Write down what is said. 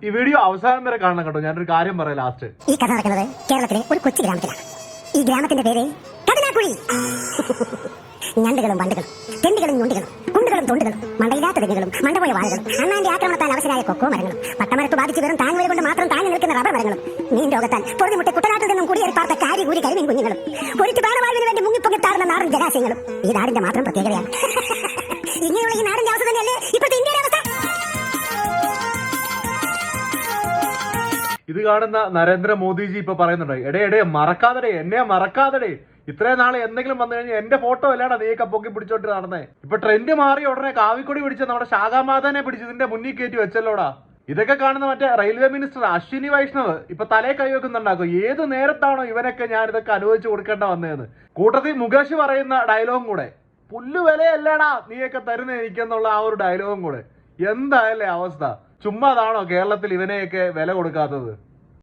ഈ വീഡിയോ അവസാനം വരെ കാണണം കേട്ടോ. ഞാനൊരു കാര്യം പറയാം ലാസ്റ്റ്. ഈ കഥ നടക്കുന്നത് കേരളത്തിലെ ഒരു കൊച്ചു ഗ്രാമത്തിലാണ്. ഈ ഗ്രാമത്തിന്റെ പേര് കടനാക്കുഴി. ഞണ്ടുകളും വണ്ടുകളും തെണ്ടുകളും ഞുണ്ടുകളും കുണ്ടുകളും തൊണ്ടുകളും മണ്ടയില്ലാത്ത തെങ്ങുകളും മണ്ടപോയ വാഴകളും അണ്ണാന്റെ ആക്രമണത്താൽ അവശരായ കൊക്കോ മരങ്ങളും പട്ടമരത്ത് ബാധിച്ച് വെറും താങ്ങുവരെ കൊണ്ട് മാത്രം താങ്ങി നിൽക്കുന്ന റബ്ബർ മരങ്ങളും മീൻ രോഗത്താൽ പൊറുതിമുട്ടി കുട്ടനാട്ടിൽ നിന്നും കുടിയേറി പാർത്ത കാരികൂരി കരിമീൻ കുഞ്ഞുങ്ങളും ഒരിച്ചു പ്രാണവായുവിന് വേണ്ടി മുങ്ങിപ്പൊങ്ങിത്താറുന്ന നാടൻ ജലാശയങ്ങളും ഈ നാടിന്റെ മാത്രം പ്രത്യേകതയാണ്. ഇങ്ങനെയുള്ള ഈ നാടിന്റെ അവസ്ഥ തന്നെയല്ലേ ഇപ്പോഴത്തെ ഇന്ത്യയുടെ അവസ്ഥ. ഇത് കാണുന്ന നരേന്ദ്രമോദിജി ഇപ്പൊ പറയുന്നുണ്ട്, എടേ മറക്കാതെ, എന്നെ മറക്കാതെ. ഇത്രയും നാളെ എന്തെങ്കിലും വന്നു കഴിഞ്ഞാൽ എന്റെ ഫോട്ടോ അല്ലാടാ നീയൊക്കെ പൊക്കി പിടിച്ചോട്ട് നടന്നേ. ഇപ്പൊ ട്രെൻഡ് മാറി ഉടനെ കാവിക്കൊടി പിടിച്ച നമ്മുടെ ശാഖാമാതാനെ പിടിച്ച് ഇതിന്റെ മുന്നിൽ കയറ്റി വെച്ചല്ലോടാ. ഇതൊക്കെ കാണുന്ന മറ്റേ റെയിൽവേ മിനിസ്റ്റർ അശ്വിനി വൈഷ്ണവ് ഇപ്പൊ തലേ കൈവെക്കുന്നുണ്ടാക്കും. ഏത് നേരത്താണോ ഇവനൊക്കെ ഞാൻ ഇതൊക്കെ അനുഭവിച്ചു കൊടുക്കേണ്ട വന്നതെന്ന്. കൂട്ടത്തിൽ മുകേഷ് പറയുന്ന ഡയലോഗും കൂടെ, പുല്ല് വിലയല്ലേടാ നീയൊക്കെ തരുന്ന എനിക്കെന്നുള്ള ആ ഒരു ഡയലോഗും കൂടെ. എന്തായാലേ അവസ്ഥ. ചുമ്മാതാണോ കേരളത്തിൽ ഇവനെയൊക്കെ വില കൊടുക്കാത്തത്?